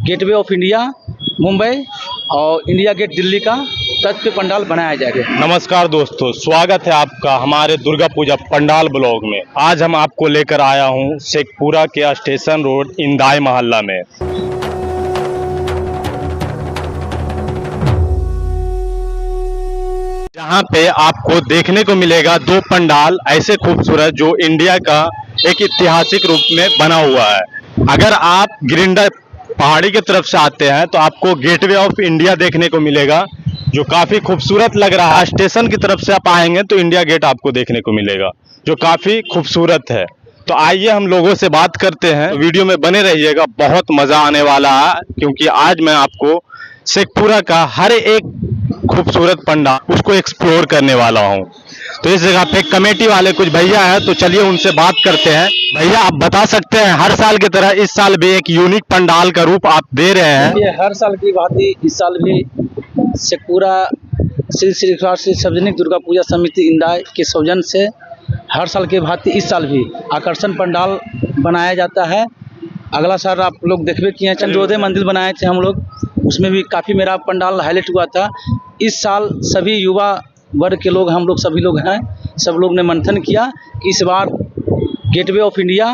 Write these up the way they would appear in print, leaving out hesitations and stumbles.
Gateway of India Mumbai और India gate Delhi का तर्ज पे पंडाल बनाया जाएगा। नमस्कार दोस्तों, स्वागत है आपका हमारे दुर्गा पूजा पंडाल ब्लॉग में। आज हम आपको लेकर आया हूं शेखपुरा के स्टेशन रोड इंदाई मोहल्ला में। जहां पे आपको देखने को मिलेगा दो पंडाल ऐसे खूबसूरत जो इंडिया का एक ऐतिहासिक रूप में बना हुआ है। अगर आप गिरिंडा पहाड़ी की तरफ से आते हैं तो आपको गेटवे ऑफ इंडिया देखने को मिलेगा जो काफी खूबसूरत लग रहा है। स्टेशन की तरफ से आप आएंगे तो इंडिया गेट आपको देखने को मिलेगा जो काफी खूबसूरत है। तो आइए हम लोगों से बात करते हैं, वीडियो में बने रहिएगा, बहुत मजा आने वाला है क्योंकि आज मैं आपको शेखपुरा का हर एक खूबसूरत पंडाल उसको एक्सप्लोर करने वाला हूं। तो इस जगह पे कमेटी वाले कुछ भैया हैं, तो चलिए उनसे बात करते हैं। भैया, आप बता सकते हैं हर साल की तरह इस साल भी एक यूनिक पंडाल का रूप आप दे रहे हैं? ये हर साल की बात ही इस साल भी शेखपुरा श्री सार्वजनिक दुर्गा पूजा समिति इंदाई के सौजन्य से हर साल के भांति इस साल भी आकर्षण पंडाल बनाया जाता है। अगला साल आप लोग देखबे किए चंद्रोदय मंदिर बनाए थे हम लोग, उसमें भी काफ़ी मेरा पंडाल हाईलाइट हुआ था। इस साल सभी युवा वर्ग के लोग, हम लोग सभी लोग हैं, सब लोग ने मंथन किया कि इस बार गेटवे ऑफ इंडिया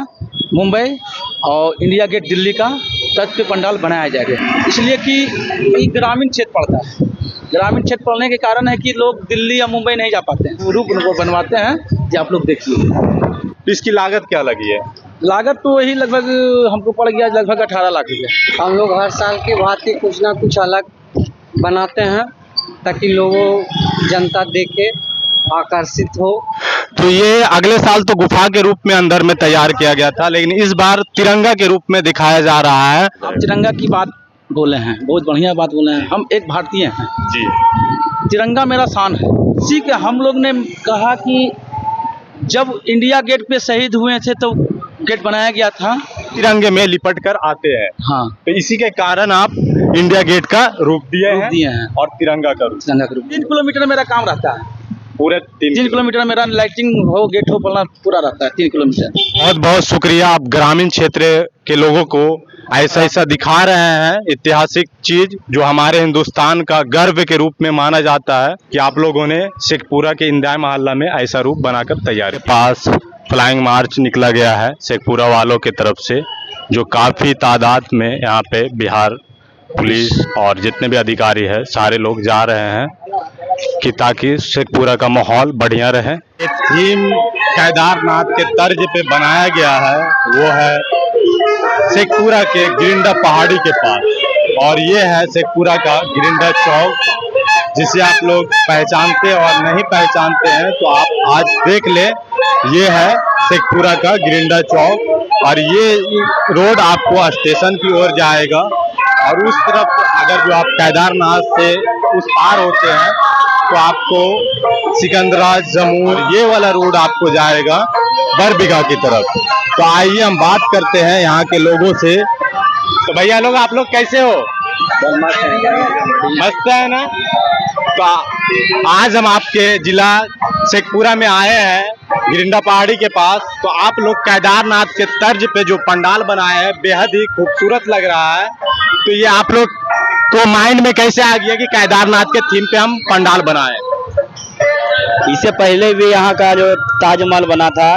मुंबई और इंडिया गेट दिल्ली का तर्ज पे पंडाल बनाया जाएगा। इसलिए कि ये ग्रामीण क्षेत्र पड़ता है, ग्रामीण क्षेत्र पड़ने के कारण है कि लोग दिल्ली या मुंबई नहीं जा पाते हैं, रूप उनको बनवाते हैं जो आप लोग देखिए। इसकी लागत क्या लगी है? लागत तो वही लगभग हमको पड़ गया लगभग 18 लाख रुपये। हम लोग हर साल की भांति कुछ ना कुछ अलग बनाते हैं ताकि लोगों जनता देखे आकर्षित हो। तो ये अगले साल तो गुफा के रूप में अंदर में तैयार किया गया था, लेकिन इस बार तिरंगा के रूप में दिखाया जा रहा है। आप तिरंगा की बात बोले हैं, बहुत बढ़िया बात बोले हैं। हम एक भारतीय हैं जी, तिरंगा मेरा शान है। इसी के हम लोग ने कहा कि जब इंडिया गेट पे शहीद हुए थे तो गेट बनाया गया था, तिरंगे में लिपट कर आते हैं। हाँ, तो इसी के कारण आप इंडिया गेट का रूप दिए हैं और तिरंगा का रूप। तिरंगा का रूप 3 किलोमीटर मेरा काम रहता है, पूरे 3 किलोमीटर मेरा लाइटिंग हो, गेट हो, पलना पूरा रहता है 3 किलोमीटर। बहुत बहुत शुक्रिया, आप ग्रामीण क्षेत्र के लोगों को ऐसा दिखा रहे हैं ऐतिहासिक चीज जो हमारे हिंदुस्तान का गर्व के रूप में माना जाता है कि आप लोगों ने शेखपुरा के इंदाई मोहल्ला में ऐसा रूप बनाकर तैयार। पास फ्लाइंग मार्च निकला गया है शेखपुरा वालों की तरफ से, जो काफी तादाद में यहाँ पे बिहार पुलिस और जितने भी अधिकारी है सारे लोग जा रहे हैं कि ताकि शेखपुरा का माहौल बढ़िया रहे। एक थीम केदारनाथ के तर्ज पे बनाया गया है, वो है शेखपुरा के गिरिंडा पहाड़ी के पास, और ये है शेखपुरा का गिरिंडा चौक, जिसे आप लोग पहचानते और नहीं पहचानते हैं तो आप आज देख ले। ये है शेखपुरा का गिरिंडा चौक और ये रोड आपको स्टेशन की ओर जाएगा, और उस तरफ अगर जो आप केदारनाथ से उस पार होते हैं तो आपको सिकंदराबाद जमूर ये वाला रोड आपको जाएगा बरबीघा की तरफ। तो आइए हम बात करते हैं यहाँ के लोगों से। तो भैया लोग, आप लोग कैसे हो? मस्त है ना? तो आज हम आपके जिला शेखपुरा में आए हैं गिरिंडा पहाड़ी के पास। तो आप लोग केदारनाथ के तर्ज पे जो पंडाल बनाए हैं बेहद ही खूबसूरत लग रहा है। तो ये आप लोग को माइंड में कैसे आ गया कि केदारनाथ के थीम पे हम पंडाल बनाए? इससे पहले भी यहाँ का जो ताजमहल बना था,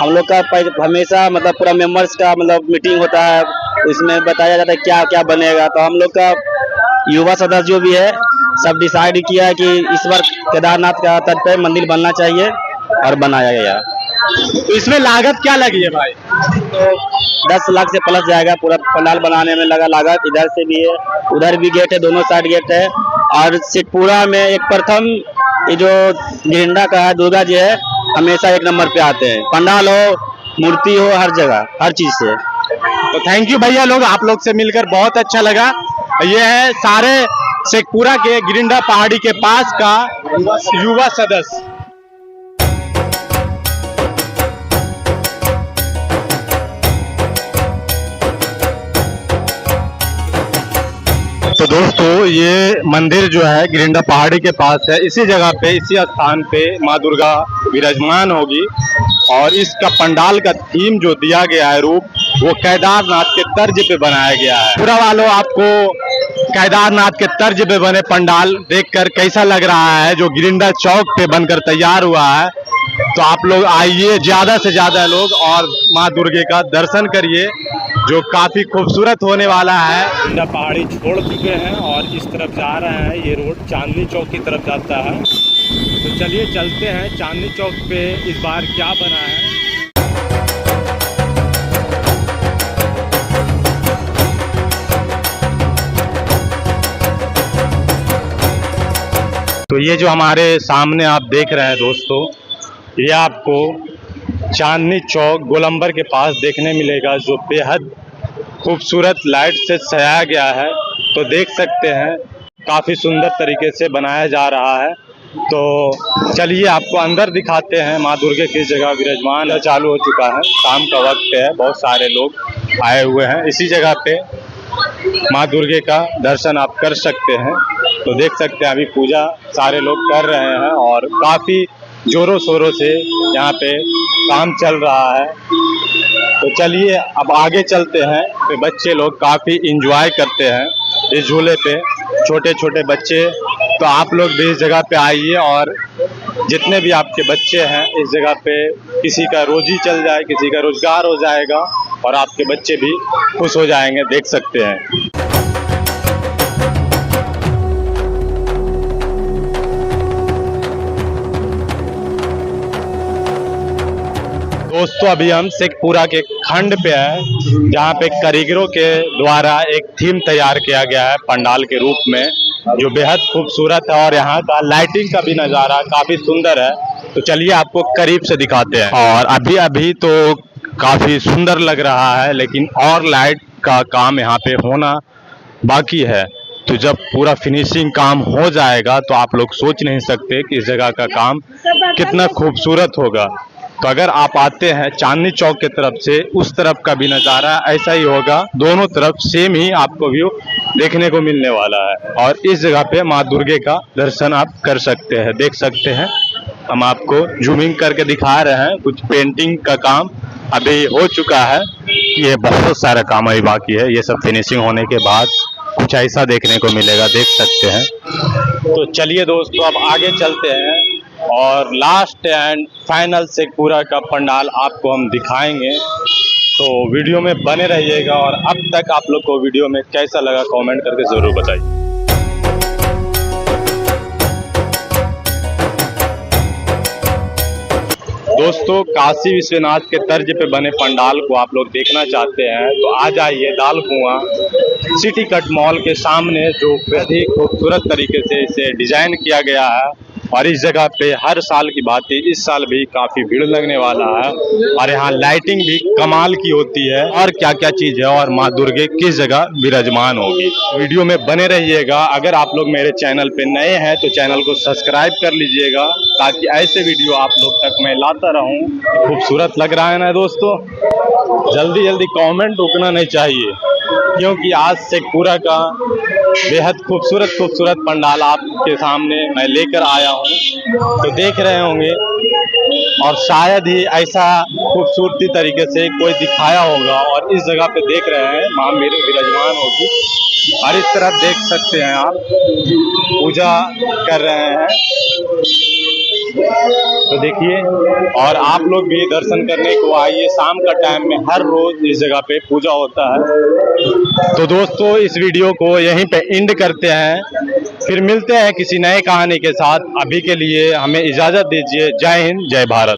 हम लोग का हमेशा मतलब पूरा मेंबर्स का मतलब मीटिंग होता है, उसमें बताया जाता है क्या क्या बनेगा। तो हम लोग का युवा सदस्य जो भी है सब डिसाइड किया है कि इस बार केदारनाथ का तट पे मंदिर बनना चाहिए और बनाया गया। तो इसमें लागत क्या लगी है भाई? तो 10 लाख से प्लस जाएगा पूरा पंडाल बनाने में लगा लागत। इधर से भी है, उधर भी गेट है, दोनों साइड गेट है। और शेखपुरा में एक प्रथम ये जो गिरिंडा का है, दुर्गा जी है, हमेशा 1 नंबर पे आते हैं। पंडाल हो, मूर्ति हो, हर जगह हर चीज से। तो थैंक यू भैया लोग, आप लोग से मिलकर बहुत अच्छा लगा। ये है सारे शेखपुरा के गिरिंडा पहाड़ी के पास का युवा सदस्य। तो दोस्तों ये मंदिर जो है गिरिंडा पहाड़ी के पास है। इसी जगह पे, इसी स्थान पे माँ दुर्गा विराजमान होगी और इसका पंडाल का थीम जो दिया गया है रूप, वो केदारनाथ के तर्ज पे बनाया गया है। पूरा वालों, आपको केदारनाथ के तर्ज पे बने पंडाल देखकर कैसा लग रहा है जो गिरिंडा चौक पे बनकर तैयार हुआ है? तो आप लोग आइए, ज्यादा से ज्यादा लोग, और माँ दुर्गे का दर्शन करिए जो काफी खूबसूरत होने वाला है। गिरिंडा पहाड़ी छोड़ चुके हैं और इस तरफ जा रहे हैं। ये रोड चांदनी चौक की तरफ जाता है। तो चलिए चलते हैं चांदनी चौक पे इस बार क्या बना है। तो ये जो हमारे सामने आप देख रहे हैं दोस्तों, ये आपको चांदनी चौक गोलंबर के पास देखने मिलेगा, जो बेहद खूबसूरत लाइट से सजाया गया है। तो देख सकते हैं काफ़ी सुंदर तरीके से बनाया जा रहा है। तो चलिए आपको अंदर दिखाते हैं माँ दुर्गे किस जगह विराजमान। चालू हो चुका है, शाम का वक्त है, बहुत सारे लोग आए हुए हैं। इसी जगह पे माँ दुर्गे का दर्शन आप कर सकते हैं। तो देख सकते हैं अभी पूजा सारे लोग कर रहे हैं और काफ़ी जोरों शोरों से यहाँ पे काम चल रहा है। तो चलिए अब आगे चलते हैं। तो बच्चे लोग काफ़ी इंजॉय करते हैं इस झूले पे, छोटे छोटे बच्चे। तो आप लोग भी इस जगह पे आइए और जितने भी आपके बच्चे हैं इस जगह पे, किसी का रोजी चल जाए, किसी का रोजगार हो जाएगा और आपके बच्चे भी खुश हो जाएंगे, देख सकते हैं। दोस्तों अभी हम शेखपुरा के खंड पे हैं, जहाँ पे कारीगरों के द्वारा एक थीम तैयार किया गया है पंडाल के रूप में, जो बेहद खूबसूरत है और यहाँ का लाइटिंग का भी नज़ारा काफ़ी सुंदर है। तो चलिए आपको करीब से दिखाते हैं। और अभी तो काफ़ी सुंदर लग रहा है, लेकिन और लाइट का काम यहाँ पे होना बाकी है। तो जब पूरा फिनिशिंग काम हो जाएगा तो आप लोग सोच नहीं सकते कि इस जगह का काम कितना खूबसूरत होगा। तो अगर आप आते हैं चांदनी चौक की तरफ से, उस तरफ का भी नज़ारा ऐसा ही होगा। दोनों तरफ सेम ही आपको व्यू देखने को मिलने वाला है और इस जगह पे माँ दुर्गे का दर्शन आप कर सकते हैं, देख सकते हैं। हम आपको जूमिंग करके दिखा रहे हैं। कुछ पेंटिंग का काम अभी हो चुका है, ये बहुत सारा काम अभी बाकी है। ये सब फिनिशिंग होने के बाद कुछ ऐसा देखने को मिलेगा, देख सकते हैं। तो चलिए दोस्तों अब आगे चलते हैं और लास्ट एंड फाइनल शेखपुरा का पंडाल आपको हम दिखाएंगे। तो वीडियो में बने रहिएगा और अब तक आप लोग को वीडियो में कैसा लगा कमेंट करके ज़रूर बताइए। दोस्तों काशी विश्वनाथ के तर्ज पे बने पंडाल को आप लोग देखना चाहते हैं तो आ जाइए दाल कुआं सिटी कट मॉल के सामने, जो बेहद ही खूबसूरत तरीके से इसे डिजाइन किया गया है। और इस जगह पे हर साल की बात है, इस साल भी काफ़ी भीड़ लगने वाला है और यहाँ लाइटिंग भी कमाल की होती है। और क्या क्या चीज़ है और माँ दुर्गे किस जगह विराजमान होगी, वीडियो में बने रहिएगा। अगर आप लोग मेरे चैनल पे नए हैं तो चैनल को सब्सक्राइब कर लीजिएगा, ताकि ऐसे वीडियो आप लोग तक मैं लाता रहूँ। खूबसूरत लग रहा है ना दोस्तों? जल्दी जल्दी कमेंट रुकना नहीं चाहिए, क्योंकि आज शेखपुरा का बेहद खूबसूरत पंडाल आपके सामने मैं लेकर आया हूँ। तो देख रहे होंगे और शायद ही ऐसा खूबसूरती तरीके से कोई दिखाया होगा। और इस जगह पे देख रहे हैं माँ मेरे विराजमान होगी और इस तरफ देख सकते हैं आप पूजा कर रहे हैं। तो देखिए, और आप लोग भी दर्शन करने को आइए। शाम का टाइम में हर रोज इस जगह पे पूजा होता है। तो दोस्तों इस वीडियो को यहीं पे एंड करते हैं, फिर मिलते हैं किसी नए कहानी के साथ। अभी के लिए हमें इजाज़त दीजिए। जय हिंद, जय भारत।